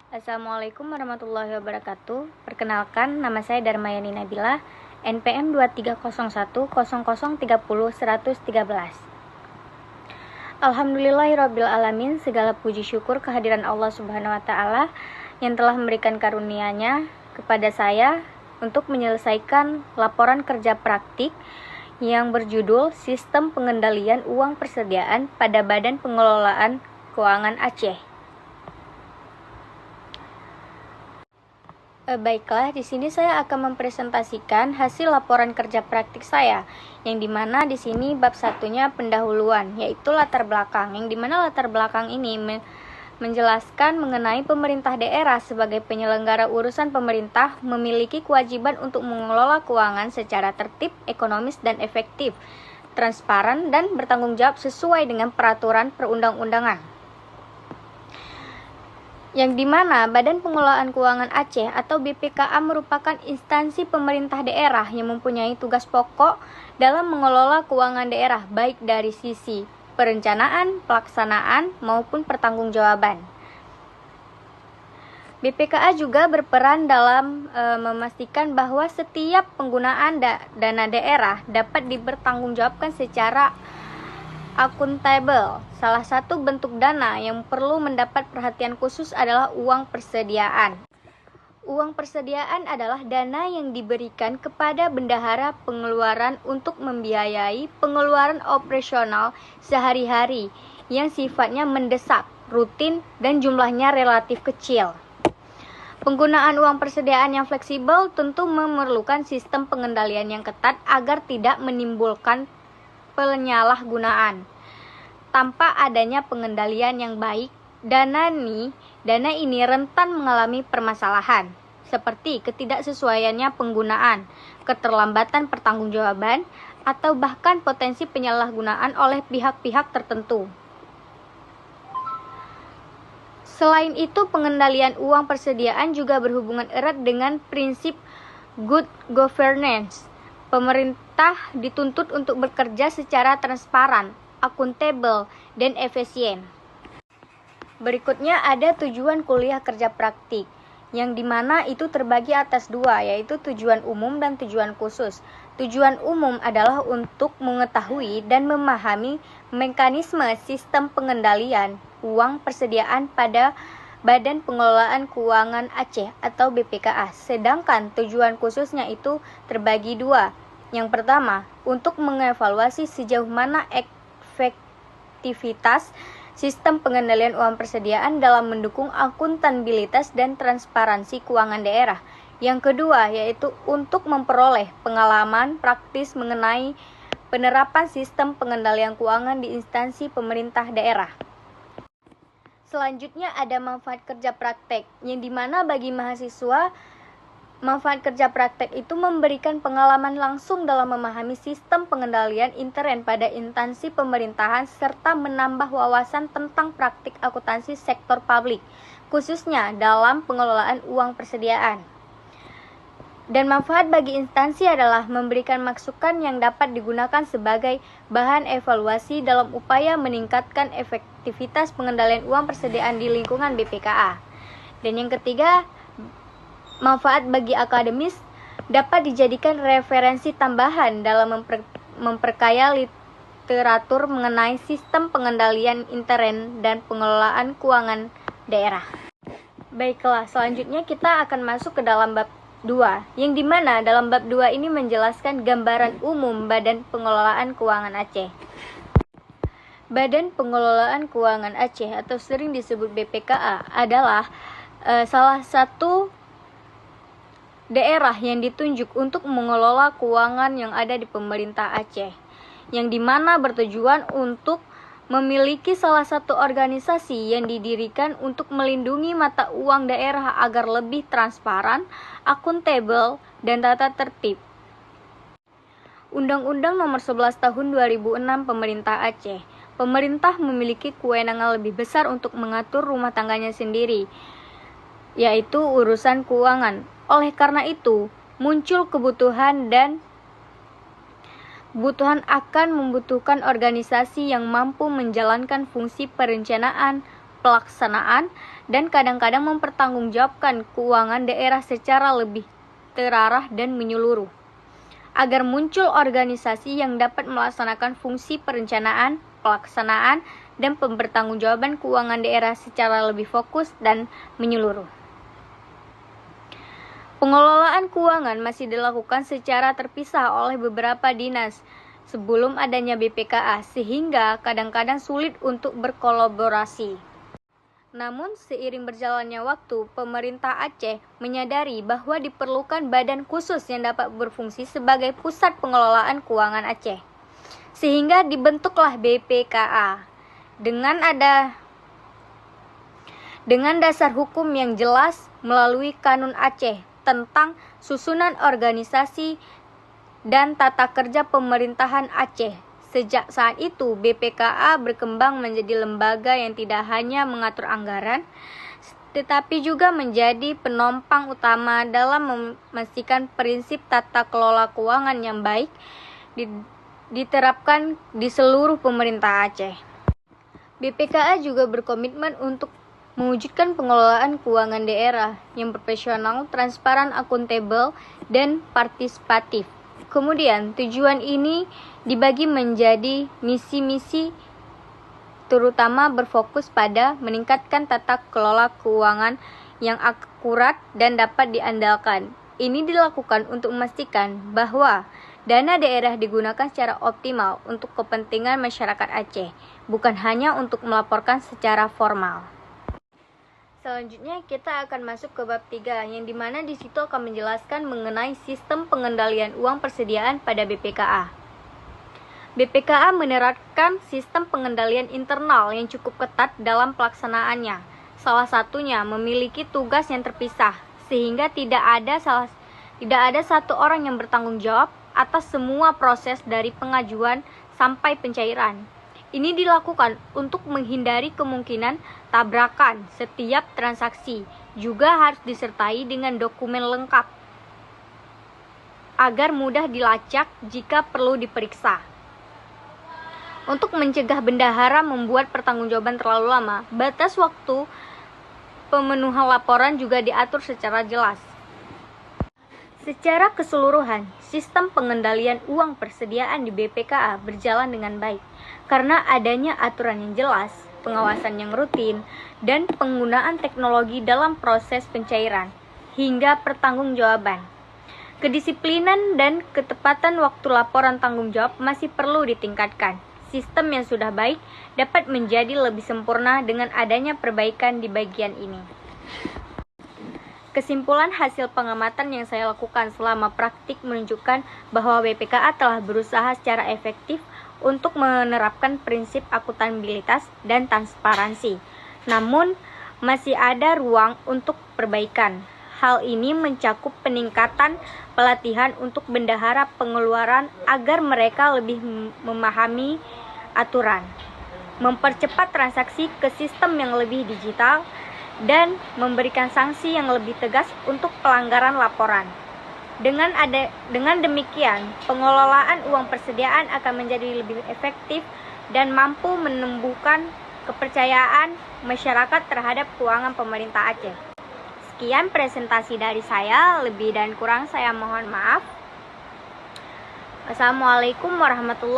Assalamualaikum warahmatullahi wabarakatuh. Perkenalkan, nama saya Darmayani Nabila, NPM 230100301113. Alhamdulillahirrabbilalamin, segala puji syukur kehadiran Allah Subhanahu wa Ta'ala yang telah memberikan karunia-Nya kepada saya untuk menyelesaikan laporan kerja praktik yang berjudul Sistem Pengendalian Uang Persediaan pada Badan Pengelolaan Keuangan Aceh. Baiklah, di sini saya akan mempresentasikan hasil laporan kerja praktik saya, yang dimana di sini bab satunya pendahuluan, yaitu latar belakang, yang dimana latar belakang ini menjelaskan mengenai pemerintah daerah sebagai penyelenggara urusan pemerintah memiliki kewajiban untuk mengelola keuangan secara tertib, ekonomis, dan efektif, transparan, dan bertanggung jawab sesuai dengan peraturan perundang-undangan. Yang dimana Badan Pengelolaan Keuangan Aceh atau BPKA merupakan instansi pemerintah daerah yang mempunyai tugas pokok dalam mengelola keuangan daerah baik dari sisi perencanaan, pelaksanaan, maupun pertanggungjawaban. BPKA juga berperan dalam memastikan bahwa setiap penggunaan dana daerah dapat dipertanggungjawabkan secara akuntabel. Salah satu bentuk dana yang perlu mendapat perhatian khusus adalah uang persediaan. Uang persediaan adalah dana yang diberikan kepada bendahara pengeluaran untuk membiayai pengeluaran operasional sehari-hari yang sifatnya mendesak, rutin, dan jumlahnya relatif kecil. Penggunaan uang persediaan yang fleksibel tentu memerlukan sistem pengendalian yang ketat agar tidak menimbulkan penyalahgunaan. Tanpa adanya pengendalian yang baik, dana ini rentan mengalami permasalahan, seperti ketidaksesuaiannya penggunaan, keterlambatan pertanggungjawaban, atau bahkan potensi penyalahgunaan oleh pihak-pihak tertentu. Selain itu, pengendalian uang persediaan juga berhubungan erat dengan prinsip good governance. Pemerintah dituntut untuk bekerja secara transparan, akuntabel, dan efisien. Berikutnya ada tujuan kuliah kerja praktik, yang dimana itu terbagi atas dua, yaitu tujuan umum dan tujuan khusus. Tujuan umum adalah untuk mengetahui dan memahami mekanisme sistem pengendalian uang persediaan pada Badan Pengelolaan Keuangan Aceh atau BPKA. Sedangkan tujuan khususnya itu terbagi dua. Yang pertama, untuk mengevaluasi sejauh mana efektivitas sistem pengendalian uang persediaan dalam mendukung akuntabilitas dan transparansi keuangan daerah. Yang kedua, yaitu untuk memperoleh pengalaman praktis mengenai penerapan sistem pengendalian keuangan di instansi pemerintah daerah. Selanjutnya ada manfaat kerja praktek, yang dimana bagi mahasiswa, manfaat kerja praktek itu memberikan pengalaman langsung dalam memahami sistem pengendalian intern pada instansi pemerintahan serta menambah wawasan tentang praktik akuntansi sektor publik, khususnya dalam pengelolaan uang persediaan. Dan manfaat bagi instansi adalah memberikan masukan yang dapat digunakan sebagai bahan evaluasi dalam upaya meningkatkan efektivitas pengendalian uang persediaan di lingkungan BPKA. Dan yang ketiga, manfaat bagi akademis dapat dijadikan referensi tambahan dalam memperkaya literatur mengenai sistem pengendalian intern dan pengelolaan keuangan daerah. Baiklah, selanjutnya kita akan masuk ke dalam bab 2, yang dimana dalam bab 2 ini menjelaskan gambaran umum Badan Pengelolaan Keuangan Aceh. Badan Pengelolaan Keuangan Aceh atau sering disebut BPKA adalah salah satu daerah yang ditunjuk untuk mengelola keuangan yang ada di pemerintah Aceh, yang dimana bertujuan untuk memiliki salah satu organisasi yang didirikan untuk melindungi mata uang daerah agar lebih transparan, akuntabel, dan tata tertib. Undang-Undang Nomor 11 Tahun 2006 Pemerintah Aceh. Pemerintah memiliki kewenangan lebih besar untuk mengatur rumah tangganya sendiri, yaitu urusan keuangan. Oleh karena itu, muncul kebutuhan akan membutuhkan organisasi yang mampu menjalankan fungsi perencanaan, pelaksanaan, dan kadang-kadang mempertanggungjawabkan keuangan daerah secara lebih terarah dan menyeluruh. Agar muncul organisasi yang dapat melaksanakan fungsi perencanaan, pelaksanaan, dan pembertanggungjawaban keuangan daerah secara lebih fokus dan menyeluruh. Pengelolaan keuangan masih dilakukan secara terpisah oleh beberapa dinas sebelum adanya BPKA, sehingga kadang-kadang sulit untuk berkolaborasi. Namun, seiring berjalannya waktu, pemerintah Aceh menyadari bahwa diperlukan badan khusus yang dapat berfungsi sebagai pusat pengelolaan keuangan Aceh. Sehingga dibentuklah BPKA. Dengan dasar hukum yang jelas melalui Kanun Aceh tentang susunan organisasi dan tata kerja pemerintahan Aceh. Sejak saat itu, BPKA berkembang menjadi lembaga yang tidak hanya mengatur anggaran, tetapi juga menjadi penopang utama dalam memastikan prinsip tata kelola keuangan yang baik diterapkan di seluruh pemerintah Aceh. BPKA juga berkomitmen untuk mewujudkan pengelolaan keuangan daerah yang profesional, transparan, akuntabel, dan partisipatif. Kemudian, tujuan ini dibagi menjadi misi-misi, terutama berfokus pada meningkatkan tata kelola keuangan yang akurat dan dapat diandalkan. Ini dilakukan untuk memastikan bahwa dana daerah digunakan secara optimal untuk kepentingan masyarakat Aceh, bukan hanya untuk melaporkan secara formal. Selanjutnya kita akan masuk ke bab 3, yang dimana di situ akan menjelaskan mengenai sistem pengendalian uang persediaan pada BPKA. BPKA menerapkan sistem pengendalian internal yang cukup ketat dalam pelaksanaannya. Salah satunya memiliki tugas yang terpisah, sehingga tidak ada satu orang yang bertanggung jawab atas semua proses dari pengajuan sampai pencairan. Ini dilakukan untuk menghindari kemungkinan tabrakan setiap transaksi. Juga harus disertai dengan dokumen lengkap agar mudah dilacak jika perlu diperiksa. Untuk mencegah bendahara membuat pertanggungjawaban terlalu lama, batas waktu pemenuhan laporan juga diatur secara jelas. Secara keseluruhan, sistem pengendalian uang persediaan di BPKA berjalan dengan baik karena adanya aturan yang jelas, pengawasan yang rutin, dan penggunaan teknologi dalam proses pencairan hingga pertanggungjawaban. Kedisiplinan dan ketepatan waktu laporan tanggung jawab masih perlu ditingkatkan. Sistem yang sudah baik dapat menjadi lebih sempurna dengan adanya perbaikan di bagian ini. Kesimpulan hasil pengamatan yang saya lakukan selama praktik menunjukkan bahwa BPKA telah berusaha secara efektif untuk menerapkan prinsip akuntabilitas dan transparansi. Namun, masih ada ruang untuk perbaikan. Hal ini mencakup peningkatan pelatihan untuk bendahara pengeluaran agar mereka lebih memahami aturan, mempercepat transaksi ke sistem yang lebih digital, dan memberikan sanksi yang lebih tegas untuk pelanggaran laporan. Dengan demikian, pengelolaan uang persediaan akan menjadi lebih efektif dan mampu menumbuhkan kepercayaan masyarakat terhadap keuangan pemerintah Aceh. Sekian presentasi dari saya, lebih dan kurang saya mohon maaf. Wassalamualaikum warahmatullahi wabarakatuh.